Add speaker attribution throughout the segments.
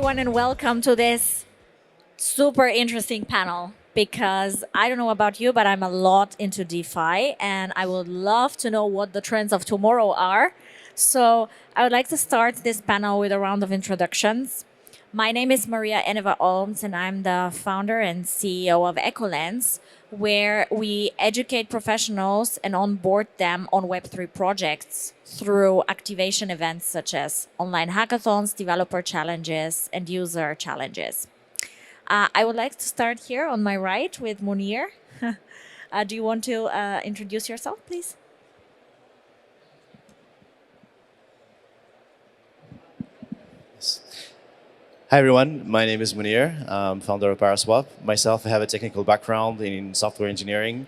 Speaker 1: everyone, and welcome to this super interesting panel. Because I don't know about you, but I'm a lot into DeFi, and I would love to know what the trends of tomorrow are. So I would like to start this panel with a round of introductions. My name is Maria Eneva Olms, and I'm the founder and CEO of Ecolens, where we educate professionals and onboard them on Web3 projects through activation events such as online hackathons, developer challenges, and user challenges. I would like to start here on my right with Munir. Do you want to introduce yourself, please?
Speaker 2: Hi everyone, my name is Munir. I'm founder of Paraswap. Myself, I have a technical background in software engineering.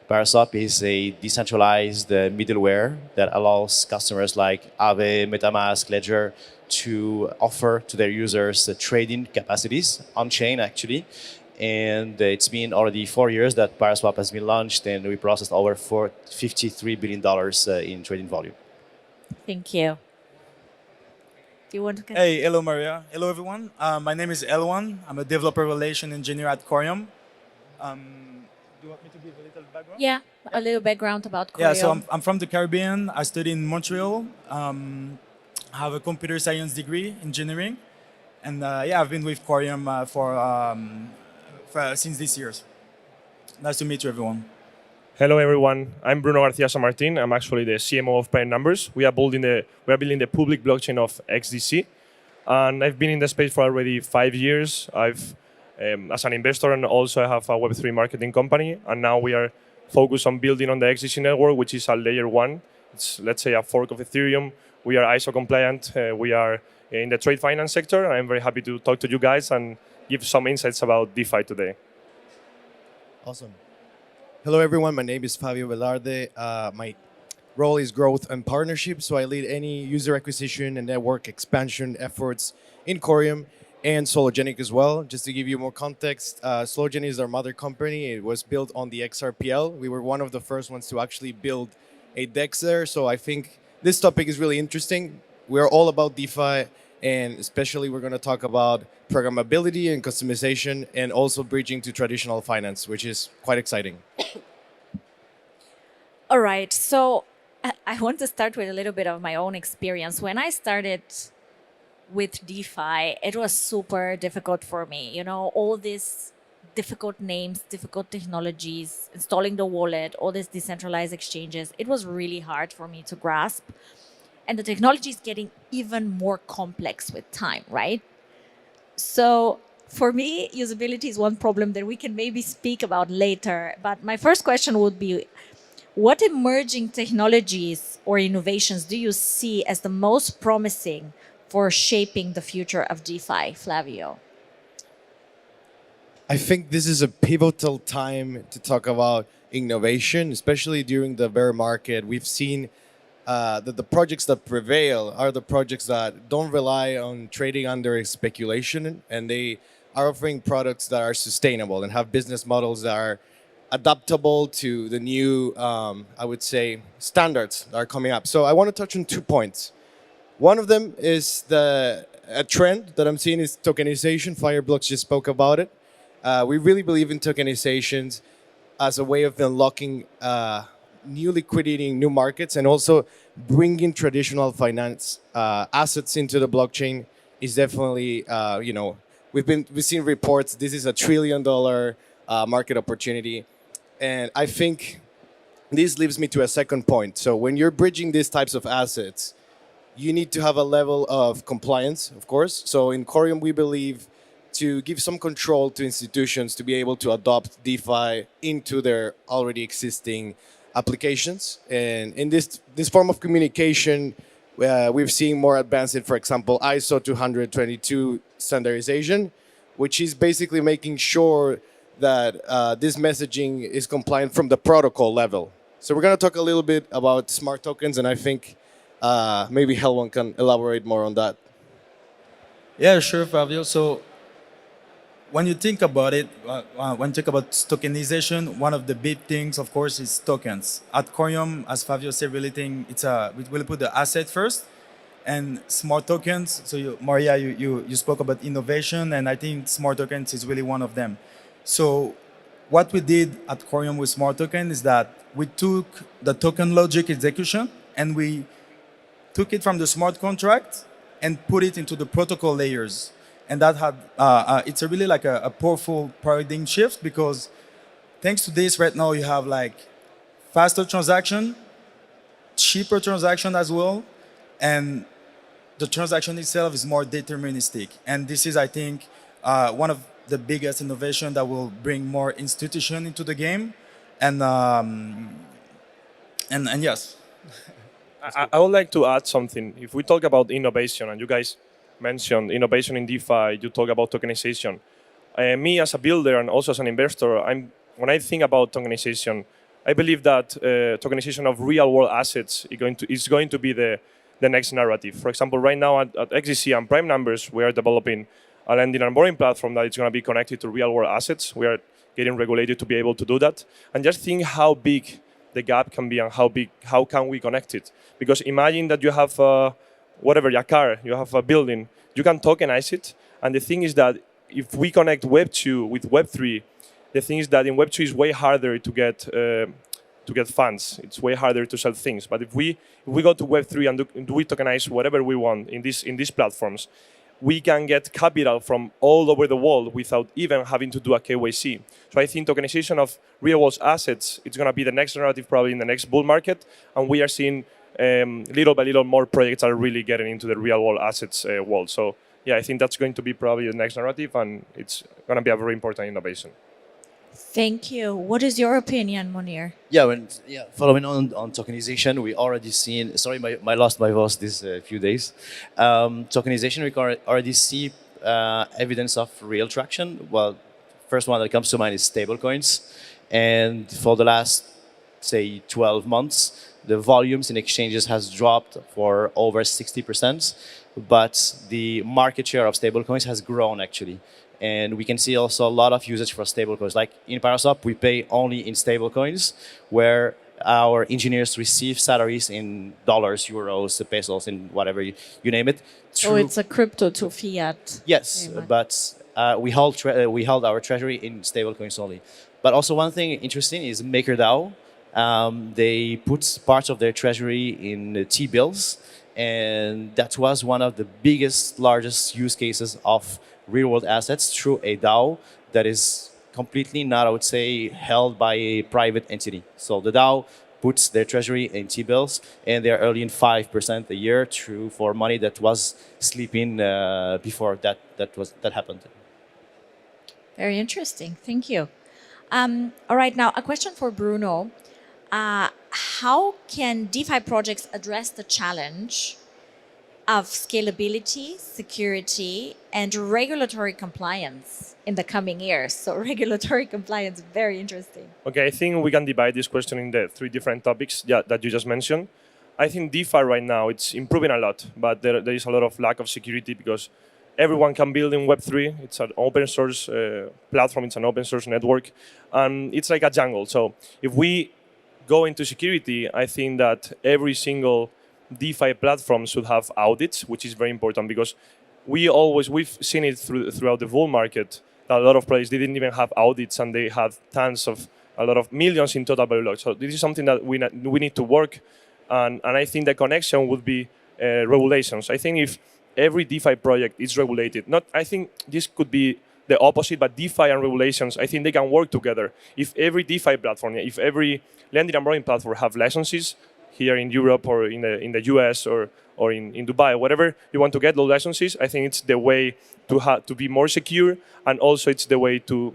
Speaker 2: Paraswap is a decentralized middleware that allows customers like Aave, MetaMask, Ledger to offer to their users trading capacities on-chain actually. And it's been already 4 years that Paraswap has been launched, and we processed over $53 billion in trading volume.
Speaker 1: Thank you. Do you want to?
Speaker 3: Hey, hello Maria. Hello everyone. My name is Elwan. I'm a developer relation engineer at Coreum. Do you want me to give a little background?
Speaker 1: Yeah, a little background about Coreum.
Speaker 3: Yeah, so I'm from the Caribbean. I study in Montreal. I have a computer science degree, engineering. And yeah, I've been with Coreum since this year. Nice to meet you, everyone.
Speaker 4: Hello everyone, I'm Bruno Garcia San Martin. I'm actually the CMO of Prime Numbers. We are building the public blockchain of XDC, and I've been in the space for already 5 years. I've as an investor, and also I have a Web3 marketing company, and now we are focused on building on the XDC network, which is a layer 1. It's, let's say, a fork of Ethereum. We are ISO compliant. We are in the trade finance sector. I'm very happy to talk to you guys and give some insights about DeFi today.
Speaker 5: Awesome. Hello, everyone. My name is Favio Velarde. My role is growth and partnership, so I lead any user acquisition and network expansion efforts in Coreum and Sologenic as well. Just to give you more context, Sologenic is our mother company. It was built on the XRPL. We were one of the first ones to actually build a DEX there, so I think this topic is really interesting. We're all about DeFi, and especially we're going to talk about programmability and customization, and also bridging to traditional finance, which is quite exciting.
Speaker 1: All right, so I want to start with a little bit of my own experience. When I started with DeFi, it was super difficult for me. You know, all these difficult names, difficult technologies, installing the wallet, all these decentralized exchanges. It was really hard for me to grasp. And the technology is getting even more complex with time, right? So for me, usability is one problem that we can maybe speak about later. But my first question would be, what emerging technologies or innovations do you see as the most promising for shaping the future of DeFi, Flavio?
Speaker 5: I think this is a pivotal time to talk about innovation, especially during the bear market. We've seen that the projects that prevail are the projects that don't rely on trading under speculation, and they are offering products that are sustainable and have business models that are adaptable to the new, I would say, standards that are coming up. So I want to touch on 2 points. One of them is a trend that I'm seeing is tokenization. Fireblocks just spoke about it. We really believe in tokenizations as a way of unlocking new liquidity in new markets, and also bringing traditional finance assets into the blockchain is definitely, you know, we've seen reports. This is $1 trillion market opportunity, and I think this leads me to a second point. So when you're bridging these types of assets, you need to have a level of compliance, of course. So in Coreum, we believe to give some control to institutions to be able to adopt DeFi into their already existing applications. And in this form of communication, we've seen more advanced, for example, ISO 222 standardization, which is basically making sure that this messaging is compliant from the protocol level. So we're going to talk a little bit about smart tokens, and I think maybe Helwan can elaborate more on that.
Speaker 3: Yeah, sure, Fabio. So when you think about it, when you think about tokenization, one of the big things, of course, is tokens. At Coreum, as Favio said, really think we will put the asset first, And smart tokens, so Maria, you spoke about innovation, and I think smart tokens is really one of them. So what we did at Coreum with smart token is that we took the token logic execution and we took it from the smart contract and put it into the protocol layers. And that had, it's a really like a powerful paradigm shift, because thanks to this right now you have like faster transaction, cheaper transaction as well, and the transaction itself is more deterministic. And this is, I think, one of the biggest innovation that will bring more institution into the game. And yes.
Speaker 4: I would like to add something. If we talk about innovation, and you guys mentioned innovation in DeFi, you talk about tokenization. Me as a builder and also as an investor, when I think about tokenization, I believe that tokenization of real-world assets is going to be the next narrative. For example, right now at XDC and Prime Numbers, we are developing a lending and borrowing platform that is going to be connected to real-world assets. We are getting regulated to be able to do that. And just think how big the gap can be and how can we connect it. Because imagine that you have whatever, a car, you have a building, you can tokenize it. And the thing is that if we connect Web2 with Web3, the thing is that in Web2 it's way harder to get funds. It's way harder to sell things. But if we go to Web3 and we tokenize whatever we want in these platforms, we can get capital from all over the world without even having to do a KYC. So I think tokenization of real-world assets, it's going to be the next narrative probably in the next bull market. And we are seeing little by little more projects are really getting into the real-world assets world. So yeah, I think that's going to be probably the next narrative, and it's going to be a very important innovation.
Speaker 1: Thank you. What is your opinion, Munir?
Speaker 2: Yeah, following on tokenization, we already seen. Sorry, I lost my voice these few days. Tokenization, we already see evidence of real traction. Well, first one that comes to mind is stablecoins, and for the last, say, 12 months, the volumes in exchanges has dropped for over 60%, but the market share of stablecoins has grown actually. And we can see also a lot of usage for stablecoins. Like in Paraswap, we pay only in stablecoins, where our engineers receive salaries in dollars, euros, pesos, in whatever you name it.
Speaker 1: So it's a crypto to fiat.
Speaker 2: Yes, but we hold our treasury in stablecoins only. But also one thing interesting is MakerDAO. They put parts of their treasury in T-bills, and that was one of the largest use cases of real-world assets through a DAO that is completely not, I would say, held by a private entity. So the DAO puts their treasury in T-bills, and they're earning 5% a year for money that was sleeping before that happened.
Speaker 1: Very interesting. Thank you. All right, now a question for Bruno. How can DeFi projects address the challenge of scalability, security, and regulatory compliance in the coming years? So regulatory compliance, very interesting.
Speaker 4: Okay, I think we can divide this question in the three different topics that you just mentioned. I think DeFi right now, it's improving a lot, but there is a lot of lack of security because everyone can build in Web3. It's an open source platform, it's an open source network, and it's like a jungle. So if we go into security, I think that every single DeFi platform should have audits, which is very important because we've seen it throughout the bull market that a lot of players didn't even have audits and they had a lot of millions in total value locked. So this is something that we need to work, and I think the connection would be regulations. I think if every DeFi project is regulated, I think this could be the opposite, but DeFi and regulations, I think they can work together. If every DeFi platform, if every lending and borrowing platform have licenses here in Europe or in the US or in Dubai, whatever you want to get those licenses, I think it's the way to be more secure, and also it's the way to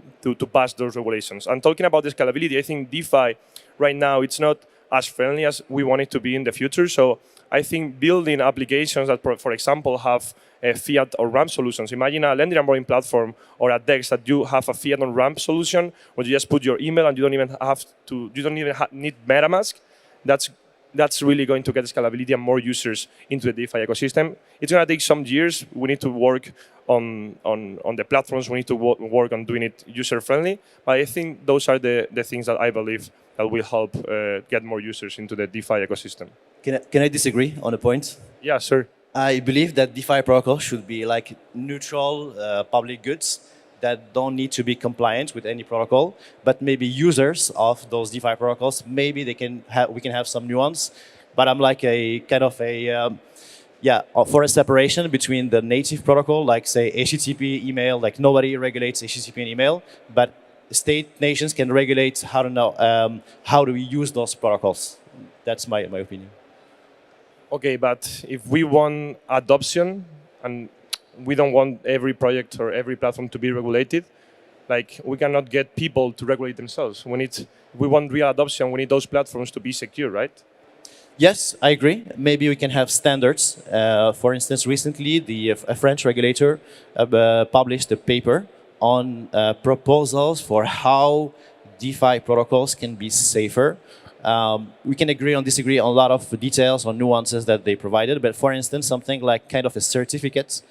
Speaker 4: pass those regulations. And talking about the scalability, I think DeFi right now, it's not as friendly as we want it to be in the future. So I think building applications that, for example, have fiat or ramp solutions. Imagine a lending and borrowing platform or a DEX that you have a fiat on ramp solution where you just put your email and you don't even need MetaMask. That's really going to get scalability and more users into the DeFi ecosystem. It's going to take some years. We need to work on the platforms. We need to work on doing it user-friendly. But I think those are the things that I believe that will help get more users into the DeFi ecosystem.
Speaker 2: Can I disagree on a point?
Speaker 4: Yeah, sure.
Speaker 2: I believe that DeFi protocol should be like neutral public goods that don't need to be compliant with any protocol, but maybe users of those DeFi protocols, maybe we can have some nuance. But I'm like a kind of a for a separation between the native protocol, like say HTTP email, like nobody regulates HTTP and email, but state nations can regulate how do we use those protocols. That's my opinion.
Speaker 4: Okay, but if we want adoption and we don't want every project or every platform to be regulated, like we cannot get people to regulate themselves. We want real adoption, we need those platforms to be secure, right?
Speaker 2: Yes, I agree. Maybe we can have standards. For instance, recently a French regulator published a paper on proposals for how DeFi protocols can be safer. We can agree or disagree on a lot of details or nuances that they provided, but for instance, something like kind of a certificate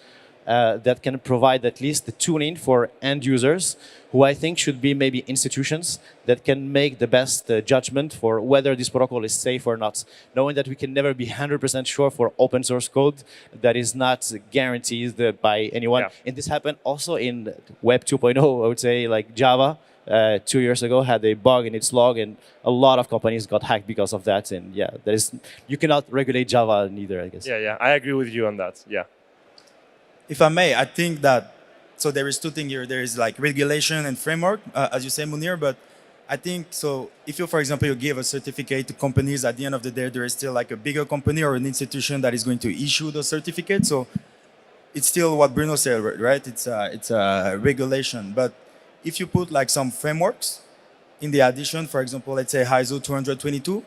Speaker 2: that can provide at least the tuning for end users, who I think should be maybe institutions that can make the best judgment for whether this protocol is safe or not. Knowing that we can never be 100% sure for open source code that is not guaranteed by anyone.
Speaker 4: Yeah.
Speaker 2: And this happened also in Web 2.0, I would say, like Java. 2 years ago had a bug in its log, and a lot of companies got hacked because of that. And yeah, you cannot regulate Java neither, I guess.
Speaker 4: Yeah, I agree with you on that. Yeah.
Speaker 3: If I may, I think that, so there is two things here. There is like regulation and framework, as you say, Munir, but I think, so if you, for example, you give a certificate to companies, at the end of the day, there is still like a bigger company or an institution that is going to issue the certificate. So it's still what Bruno said, right? It's a regulation. But if you put like some frameworks in the addition, for example, let's say ISO 222,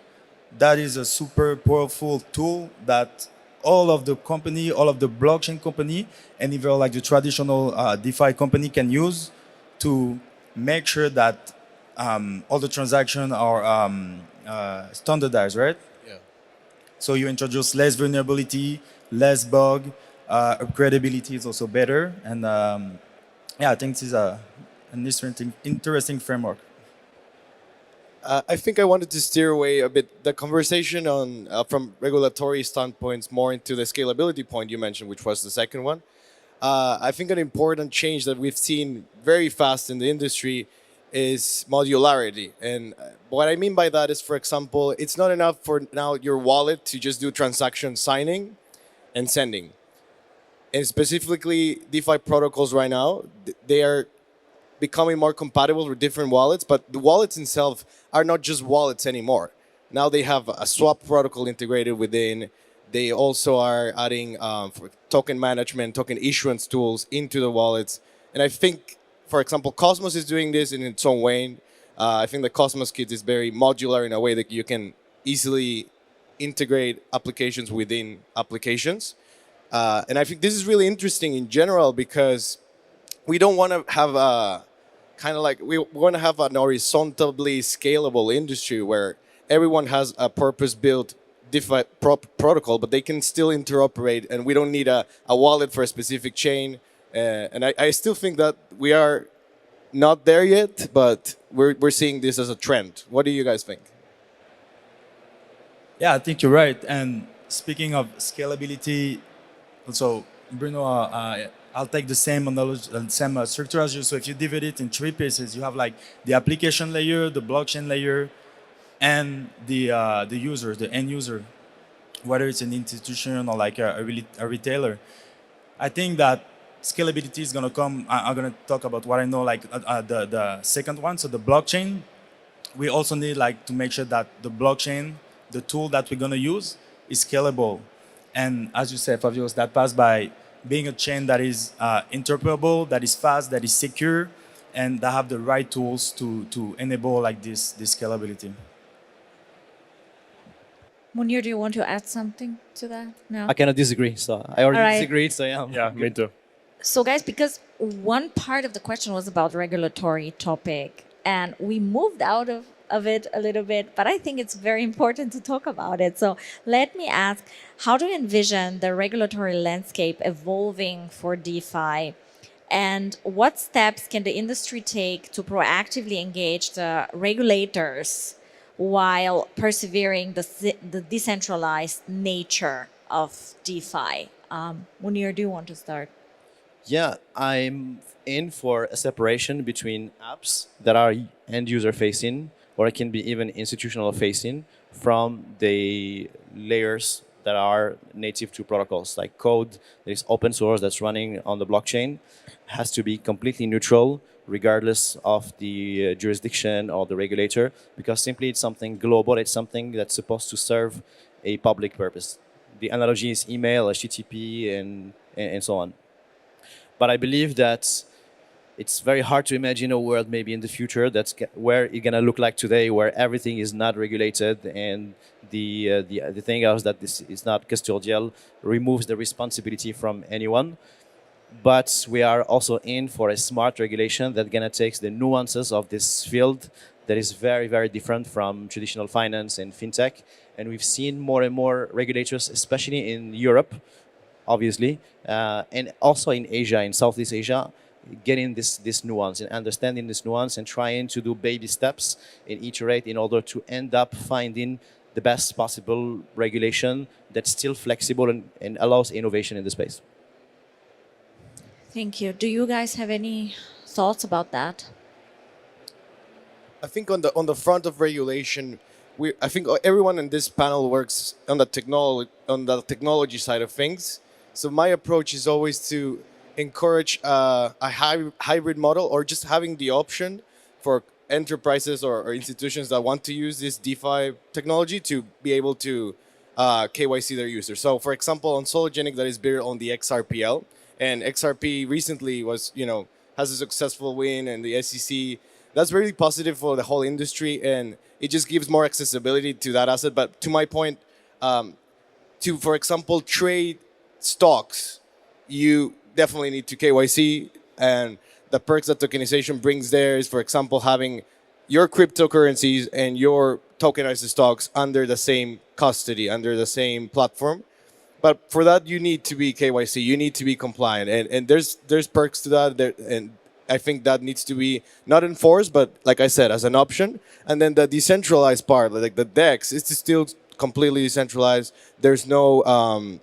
Speaker 3: that is a super powerful tool that all of the company, all of the blockchain company, and even like the traditional DeFi company can use to make sure that all the transactions are standardized, right?
Speaker 5: Yeah.
Speaker 3: So you introduce less vulnerability, less bug, upgradability is also better, and yeah, I think this is an interesting framework.
Speaker 5: I think I wanted to steer away a bit the conversation on from regulatory standpoints more into the scalability point you mentioned, which was the second one. I think an important change that we've seen very fast in the industry is modularity. And what I mean by that is, for example, it's not enough for now your wallet to just do transaction signing and sending. And specifically, DeFi protocols right now, they are becoming more compatible with different wallets, but the wallets themselves are not just wallets anymore. Now they have a swap protocol integrated within. They also are adding for token management, token issuance tools into the wallets. And I think, for example, Cosmos is doing this in its own way. I think the Cosmos kit is very modular in a way that you can easily integrate applications within applications. And I think this is really interesting in general because we don't want to have a kind of like, we want to have an horizontally scalable industry where everyone has a purpose-built DeFi protocol, but they can still interoperate, and we don't need a wallet for a specific chain. And I still think that we are not there yet, but we're seeing this as a trend. What do you guys think?
Speaker 3: Yeah, I think you're right. And speaking of scalability, so Bruno, I'll take the same analogy, same structure as you. So if you divide it in three pieces, you have like the application layer, the blockchain layer, and the user, the end user, whether it's an institution or like a retailer. I think that scalability is going to come. I'm going to talk about what I know, like the second one. So the blockchain, we also need like to make sure that the blockchain, the tool that we're going to use, is scalable. And as you said, Favio, that passed by being a chain that is interoperable, that is fast, that is secure, and that have the right tools to enable like this scalability.
Speaker 1: Munir, do you want to add something to that? No?
Speaker 2: I cannot disagree. So I already
Speaker 1: All right.
Speaker 2: disagreed. So yeah.
Speaker 4: Yeah, me too.
Speaker 1: So guys, because one part of the question was about regulatory topic, and we moved out of it a little bit, but I think it's very important to talk about it. So let me ask, how do you envision the regulatory landscape evolving for DeFi? And what steps can the industry take to proactively engage the regulators while persevering the decentralized nature of DeFi? Munir, do you want to start?
Speaker 2: Yeah, I'm in for a separation between apps that are end user facing or it can be even institutional facing from the layers that are native to protocols like code that is open source that's running on the blockchain has to be completely neutral regardless of the jurisdiction or the regulator because simply it's something global, it's something that's supposed to serve a public purpose. The analogy is email, HTTP, and so on. But I believe that it's very hard to imagine a world maybe in the future where it's gonna look like today, where everything is not regulated and the thing else that this is not custodial removes the responsibility from anyone. But we are also in for a smart regulation that's gonna take the nuances of this field that is very, very different from traditional finance and fintech. And we've seen more and more regulators, especially in Europe, obviously, and also in Asia, in Southeast Asia, getting this nuance and understanding this nuance and trying to do baby steps and iterate in order to end up finding the best possible regulation that's still flexible and allows innovation in the space.
Speaker 1: Thank you. Do you guys have any thoughts about that?
Speaker 5: I think on the front of regulation, I think everyone in this panel works on the technology side of things. So my approach is always to encourage a hybrid model or just having the option for enterprises or institutions that want to use this DeFi technology to be able to KYC their users. So for example, on Sologenic that is built on the XRPL, and XRP recently has a successful win and the SEC. That's really positive for the whole industry and it just gives more accessibility to that asset. But to my point, to, for example, trade stocks, you definitely need to KYC. And the perks that tokenization brings there is, for example, having your cryptocurrencies and your tokenized stocks under the same custody, under the same platform. But for that, you need to be KYC. You need to be compliant. And there's perks to that. And I think that needs to be not enforced, but like I said, as an option. And then the decentralized part, like the DEX, it's still completely decentralized. There's no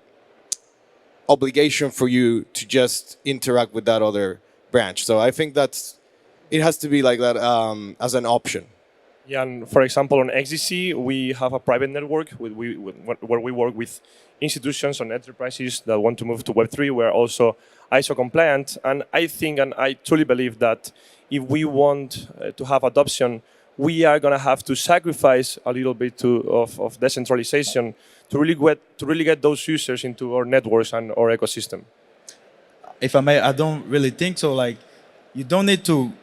Speaker 5: obligation for you to just interact with that other branch. So I think it has to be like that as an option.
Speaker 4: Yeah, and for example, on XDC, we have a private network where we work with institutions and enterprises that want to move to Web3. We're also ISO compliant. And I think, and I truly believe that if we want to have adoption, we are going to have to sacrifice a little bit of decentralization to really get those users into our networks and our ecosystem.
Speaker 3: If I may, I don't really think so. Like, you don't need to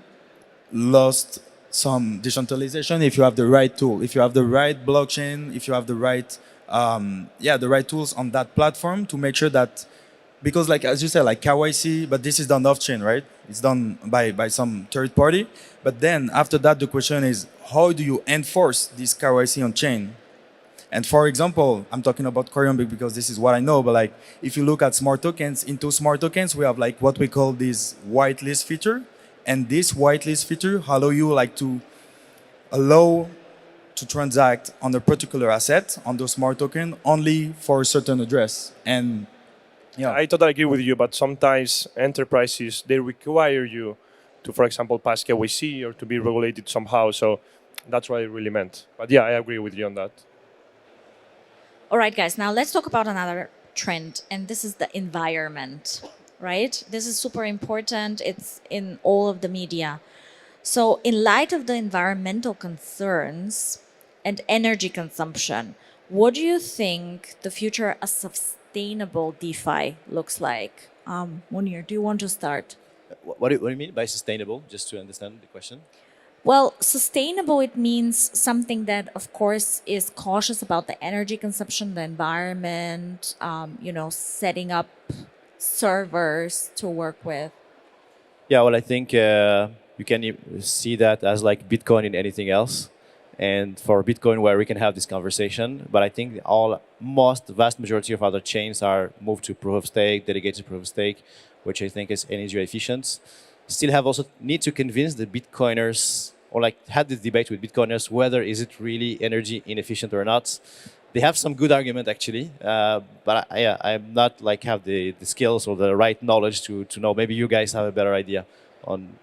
Speaker 3: lose some decentralization if you have the right tool, if you have the right blockchain, if you have the right, the right tools on that platform to make sure that, because like as you said, like KYC, but this is done off chain, right? It's done by some third party. But then after that, the question is, how do you enforce this KYC on chain? And for example, I'm talking about Coreum because this is what I know, but like if you look at smart tokens, into smart tokens, we have like what we call this whitelist feature. And this whitelist feature allow to transact on a particular asset on the smart token only for a certain address. And yeah,
Speaker 4: I totally agree with you, but sometimes enterprises, they require you to, for example, pass KYC or to be regulated somehow. So that's what I really meant. But yeah, I agree with you on that.
Speaker 1: All right, guys, now let's talk about another trend, and this is the environment, right? This is super important. It's in all of the media. So in light of the environmental concerns and energy consumption, what do you think the future of sustainable DeFi looks like? Munir, do you want to start?
Speaker 2: What do you mean by sustainable, just to understand the question?
Speaker 1: Well, sustainable, it means something that, of course, is cautious about the energy consumption, the environment, setting up servers to work with.
Speaker 2: Yeah, well, I think you can see that as like Bitcoin in anything else. And for Bitcoin, where we can have this conversation, but I think vast majority of other chains are moved to proof of stake, dedicated proof of stake, which I think is energy efficient. Still have also need to convince the Bitcoiners, or like had this debate with Bitcoiners, whether is it really energy inefficient or not. they have some good argument actually, but yeah, I'm not like have the skills or the right knowledge to know. Maybe you guys have a better idea on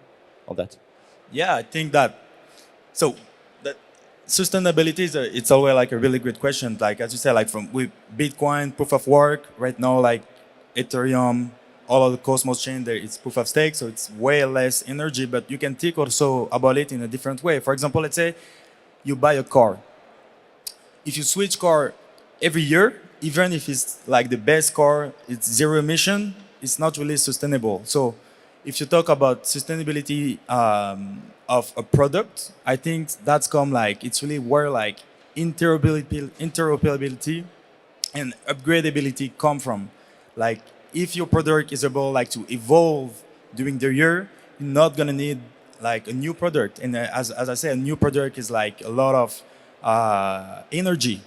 Speaker 2: that.
Speaker 3: Yeah, I think that. So, that sustainability is it's always like a really good question. Like as you said, like from with Bitcoin proof of work right now, like Ethereum, all of the Cosmos chain, there it's proof of stake, so it's way less energy. But you can think also about it in a different way. For example, let's say you buy a car. If you switch car every year, even if it's like the best car, it's zero emission, it's not really sustainable. So if you talk about sustainability of a product, I think that's come like, it's really where like interoperability and upgradability come from. Like if your product is able like to evolve during the year, you're not gonna need like a new product. And as I say, a new product is like a lot of energy.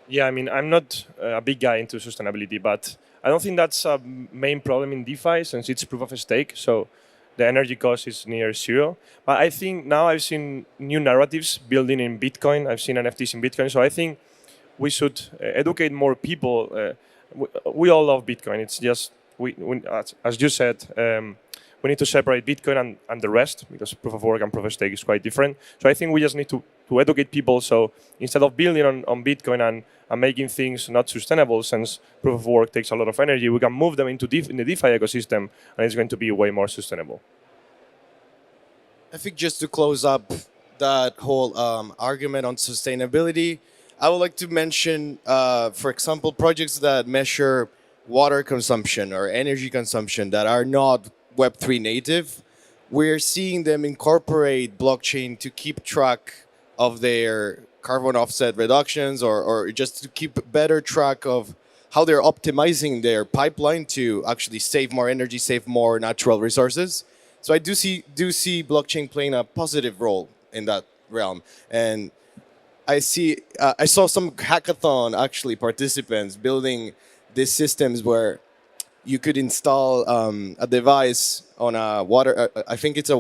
Speaker 4: Yeah, I mean, I'm not a big guy into sustainability, but I don't think that's a main problem in DeFi since it's proof of stake. So the energy cost is near zero. But I think now I've seen new narratives building in Bitcoin. I've seen NFTs in Bitcoin. So I think we should educate more people. We all love Bitcoin. It's just, as you said, we need to separate Bitcoin and the rest because proof of work and proof of stake is quite different. So I think we just need to educate people. So instead of building on Bitcoin and making things not sustainable, since proof of work takes a lot of energy, we can move them into in the DeFi ecosystem, and it's going to be way more sustainable.
Speaker 5: I think just to close up that whole argument on sustainability, I would like to mention, for example, projects that measure water consumption or energy consumption that are not Web3 native. We're seeing them incorporate blockchain to keep track of their carbon offset reductions or just to keep better track of how they're optimizing their pipeline to actually save more energy, save more natural resources. So I do see blockchain playing a positive role in that realm. And I saw some hackathon actually participants building these systems where you could install a device on a water, I think it's a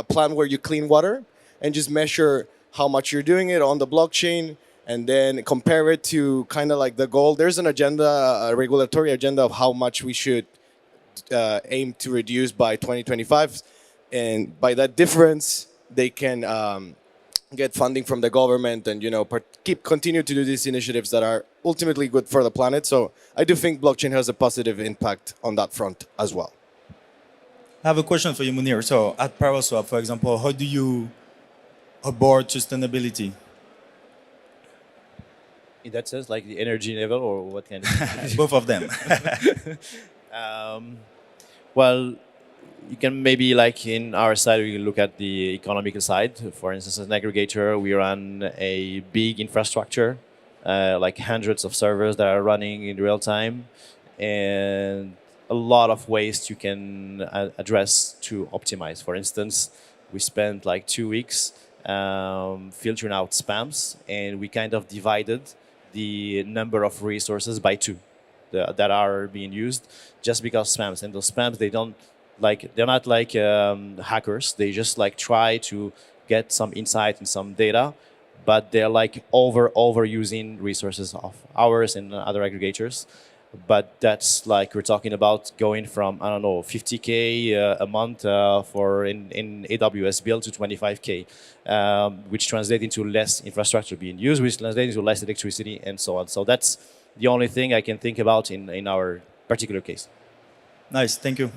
Speaker 5: plant where you clean water and just measure how much you're doing it on the blockchain and then compare it to kind of like the goal. There's an agenda, a regulatory agenda of how much we should aim to reduce by 2025. And by that difference, they can get funding from the government and continue to do these initiatives that are ultimately good for the planet. So I do think blockchain has a positive impact on that front as well.
Speaker 3: I have a question for you, Munir. So at ParaSwap, for example, how do you abort sustainability?
Speaker 2: In that sense, like the energy level or what kind of?
Speaker 3: Both of them.
Speaker 2: Well, you can maybe like in our side, we look at the economical side. For instance, as an aggregator, we run a big infrastructure, like hundreds of servers that are running in real time, and a lot of ways you can address to optimize. For instance, we spent like 2 weeks filtering out spams, and we kind of divided the number of resources by 2 that are being used just because spams. And those spams, they're not like hackers. They just like try to get some insight and some data, but they're like overusing resources of ours and other aggregators. But that's like we're talking about going from, I don't know, 50K a month for in AWS build to 25K, which translates into less infrastructure being used, which translates into less electricity and so on. So that's the only thing I can think about in our particular case.
Speaker 3: Nice, thank you.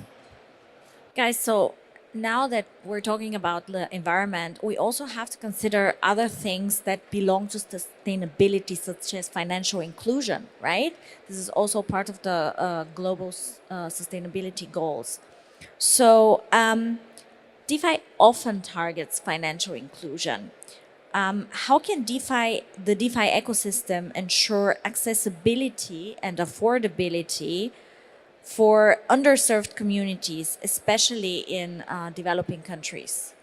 Speaker 1: Guys, so now that we're talking about the environment, we also have to consider other things that belong to sustainability, such as financial inclusion, right? This is also part of the global sustainability goals. So DeFi often targets financial inclusion. How can the DeFi ecosystem ensure accessibility and affordability for underserved communities, especially in developing countries?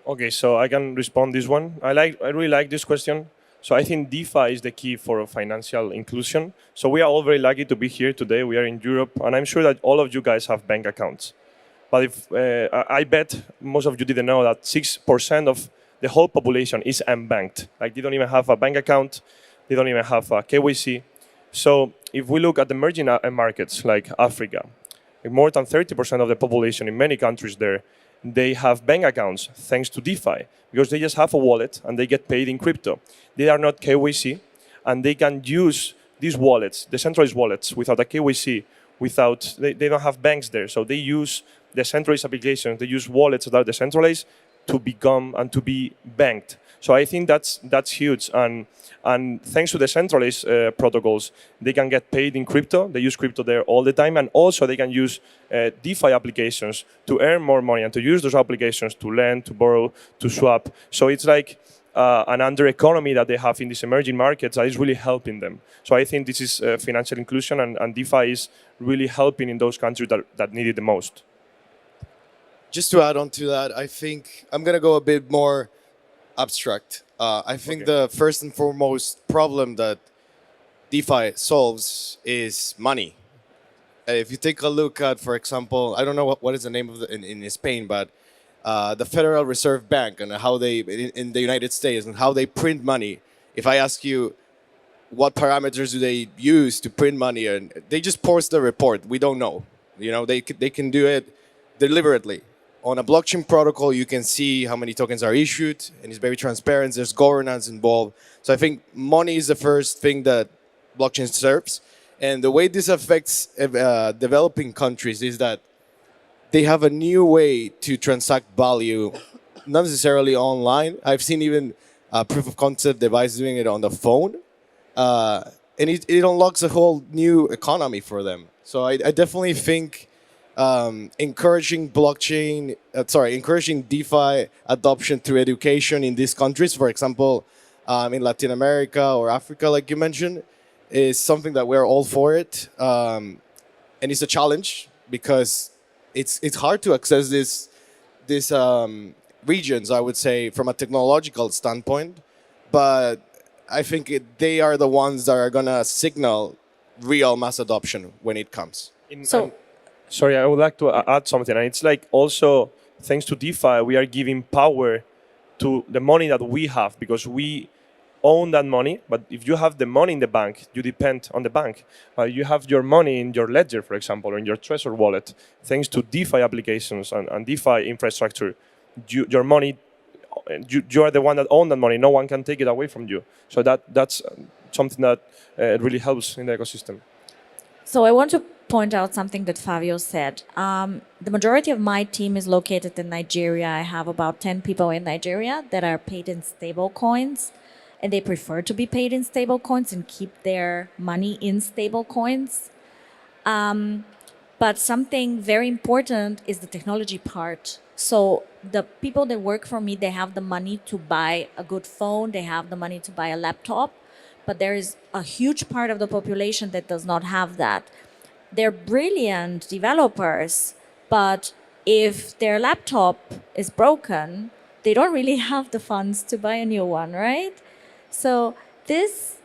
Speaker 4: Okay, so I can respond this one. I really like this question. So I think DeFi is the key for financial inclusion. So we are all very lucky to be here today. We are in Europe, and I'm sure that all of you guys have bank accounts. But if I bet most of you didn't know that 6% of the whole population is unbanked. Like they don't even have a bank account, they don't even have a KYC. So if we look at the emerging markets like Africa, like more than 30% of the population in many countries there, they have bank accounts thanks to DeFi because they just have a wallet and they get paid in crypto. They are not KYC and they can use these wallets, decentralized wallets, without a KYC, they don't have banks there. So they use decentralized applications, they use wallets that are decentralized to become and to be banked. So I think that's huge. And thanks to the centralized protocols, they can get paid in crypto. They use crypto there all the time. And also they can use DeFi applications to earn more money and to use those applications to lend, to borrow, to swap. So it's like an under economy that they have in these emerging markets that is really helping them. So I think this is financial inclusion and DeFi is really helping in those countries that need it the most.
Speaker 5: Just to add on to that, I think I'm going to go a bit more abstract. I think the first and foremost problem that DeFi solves is money. If you take a look at, for example, I don't know what is the name of in Spain, but the Federal Reserve Bank and how they, in the United States, and how they print money. If I ask you what parameters do they use to print money, and they just post the report, we don't know. You know, they can do it deliberately. On a blockchain protocol, you can see how many tokens are issued, and it's very transparent. There's governance involved. So I think money is the first thing that blockchain serves. And the way this affects developing countries is that they have a new way to transact value, not necessarily online. I've seen even a proof of concept device doing it on the phone. And it unlocks a whole new economy for them. So I definitely think encouraging encouraging DeFi adoption through education in these countries, for example, in Latin America or Africa, like you mentioned, is something that we're all for it. And it's a challenge because it's hard to access these regions, I would say, from a technological standpoint. But I think they are the ones that are going to signal real mass adoption when it comes.
Speaker 4: Sorry, I would like to add something. And it's like also, thanks to DeFi, we are giving power to the money that we have because we own that money. But if you have the money in the bank, you depend on the bank. You have your money in your ledger, for example, or in your Trezor wallet. Thanks to DeFi applications and DeFi infrastructure, your money, you are the one that owns that money. No one can take it away from you. So that's something that really helps in the ecosystem.
Speaker 1: So I want to point out something that Favio said. The majority of my team is located in Nigeria. I have about 10 people in Nigeria that are paid in stable coins, and they prefer to be paid in stable coins and keep their money in stable coins. But something very important is the technology part. So the people that work for me, they have the money to buy a good phone, they have the money to buy a laptop, but there is a huge part of the population that does not have that. They're brilliant developers, but if their laptop is broken, they don't really have the funds to buy a new one, right? So this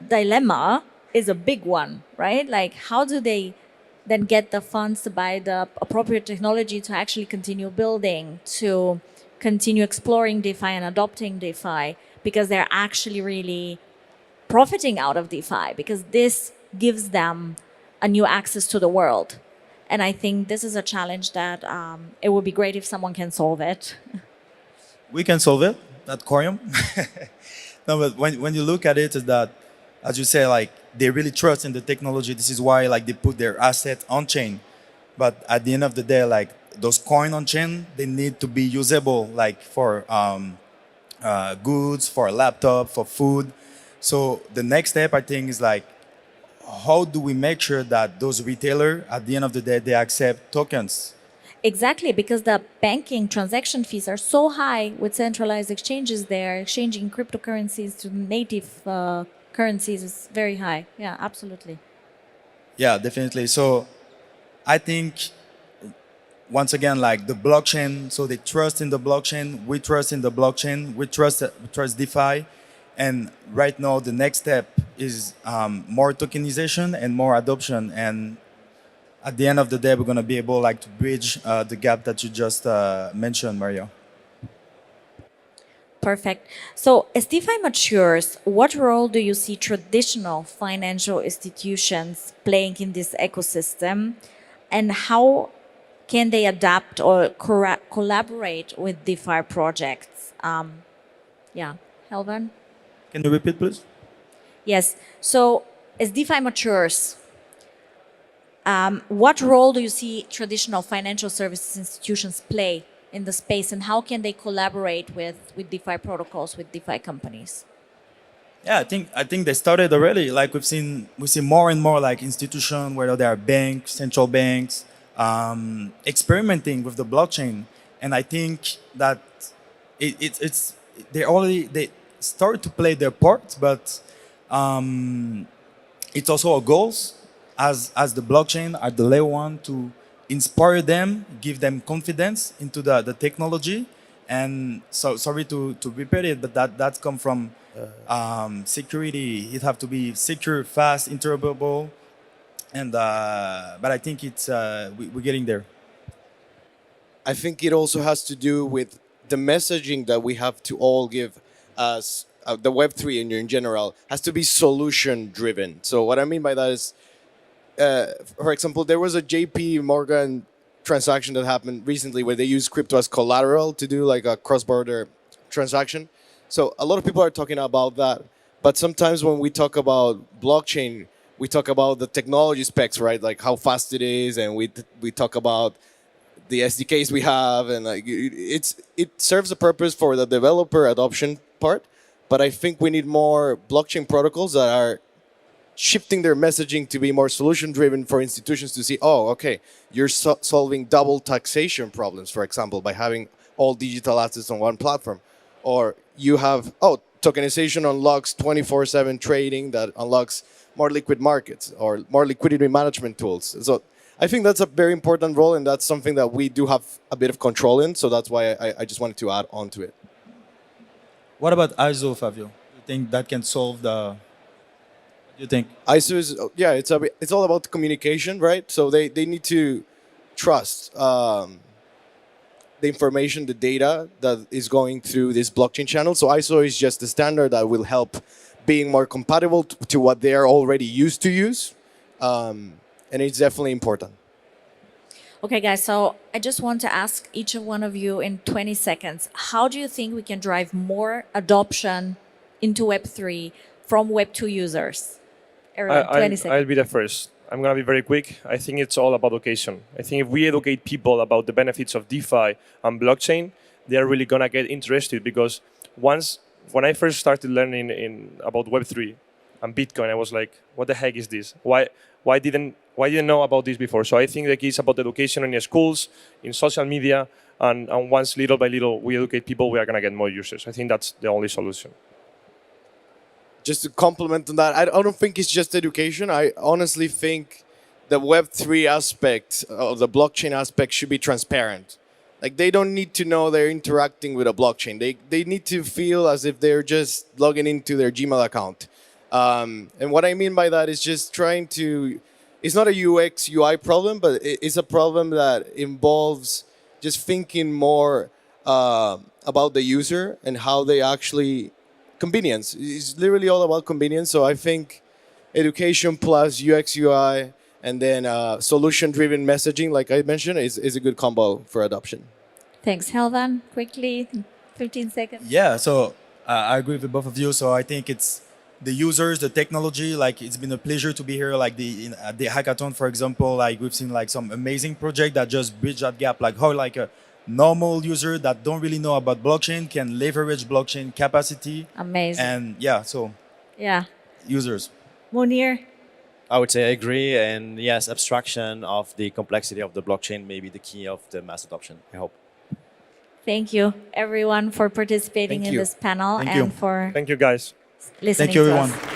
Speaker 1: dilemma is a big one, right? Like, how do they then get the funds to buy the appropriate technology to actually continue building, to continue exploring DeFi and adopting DeFi, because they're actually really profiting out of DeFi, because this gives them a new access to the world. And I think this is a challenge that it would be great if someone can solve it.
Speaker 3: We can solve it at Coreum. No, but when you look at it, is that, as you say, like, they really trust in the technology. This is why, like, they put their asset on chain. But at the end of the day, like, those coins on chain, they need to be usable, like, for goods, for a laptop, for food. So the next step, I think, is like, how do we make sure that those retailers, at the end of the day, they accept tokens?
Speaker 1: Exactly, because the banking transaction fees are so high with centralized exchanges there, exchanging cryptocurrencies to native currencies is very high. Yeah, absolutely.
Speaker 3: Yeah, definitely. So I think, once again, like, the blockchain, so they trust in the blockchain, we trust in the blockchain, we trust DeFi. And right now, the next step is more tokenization and more adoption. And at the end of the day, we're going to be able, like, to bridge the gap that you just mentioned, Mario.
Speaker 1: Perfect. So as DeFi matures, what role do you see traditional financial institutions playing in this ecosystem, and how can they adapt or collaborate with DeFi projects? Yeah, Helvan?
Speaker 3: Can you repeat, please?
Speaker 1: Yes. So as DeFi matures, what role do you see traditional financial services institutions play in the space, and how can they collaborate with DeFi protocols, with DeFi companies?
Speaker 3: Yeah, I think they started already. Like we see more and more like institutions, whether they are banks, central banks, experimenting with the blockchain, and I think that it's they start to play their part, but it's also our goals as the blockchain at the layer one to inspire them, give them confidence into the technology. And so sorry to repeat it, but that's come from security. It have to be secure, fast, interoperable, and but I think it's we're getting there.
Speaker 5: I think it also has to do with the messaging that we have to all give as the Web3 in general has to be solution driven. So what I mean by that is, for example, there was a JP Morgan transaction that happened recently where they used crypto as collateral to do like a cross-border transaction. So a lot of people are talking about that. But sometimes when we talk about blockchain, we talk about the technology specs, right? Like how fast it is, and we talk about the SDKs we have, and like it serves a purpose for the developer adoption part. But I think we need more blockchain protocols that are shifting their messaging to be more solution driven for institutions to see, oh, okay, you're solving double taxation problems, for example, by having all digital assets on one platform. Or you have, oh, tokenization unlocks 24/7 trading that unlocks more liquid markets or more liquidity management tools. So I think that's a very important role, and that's something that we do have a bit of control in. So that's why I just wanted to add on to it.
Speaker 3: What about ISO, Favio? You think that can solve the? What do you think?
Speaker 5: ISO is, yeah, it's all about communication, right? So they need to trust the information, the data that is going through this blockchain channel. So ISO is just the standard that will help being more compatible to what they are already used to use. And it's definitely important.
Speaker 1: Okay, guys, so I just want to ask each one of you in 20 seconds, how do you think we can drive more adoption into Web3 from Web2 users? Everyone, 20 seconds.
Speaker 4: I'll be the first. I'm going to be very quick. I think it's all about education. I think if we educate people about the benefits of DeFi and blockchain, they're really going to get interested, because when I first started learning about Web3 and Bitcoin, I was like, what the heck is this? Why didn't know about this before? So I think the key is about education in schools, in social media, and once little by little we educate people, we are going to get more users. I think that's the only solution.
Speaker 5: Just to complement on that, I don't think it's just education. I honestly think the Web3 aspect of the blockchain aspect should be transparent. Like, they don't need to know they're interacting with a blockchain. They need to feel as if they're just logging into their Gmail account. And what I mean by that is just trying to, it's not a UX UI problem, but it's a problem that involves just thinking more about the user and how they actually, convenience. It's literally all about convenience. So I think education plus UX UI and then solution-driven messaging, like I mentioned, is a good combo for adoption.
Speaker 1: Thanks. Helvan, quickly, 15 seconds.
Speaker 3: Yeah, so I agree with both of you. So I think it's the users, the technology. Like, it's been a pleasure to be here. Like at the hackathon, for example, like we've seen like some amazing project that just bridge that gap. Like how like a normal user that don't really know about blockchain can leverage blockchain capacity.
Speaker 1: Amazing.
Speaker 3: And yeah, so
Speaker 1: yeah,
Speaker 3: users.
Speaker 1: Munir.
Speaker 2: I would say I agree. And yes, abstraction of the complexity of the blockchain may be the key of the mass adoption, I hope.
Speaker 1: Thank you, everyone, for participating in this panel
Speaker 3: Thank
Speaker 1: and
Speaker 3: you.
Speaker 1: for
Speaker 4: Thank you, guys.
Speaker 1: listening
Speaker 3: Thank you,
Speaker 1: to
Speaker 3: everyone.
Speaker 1: us.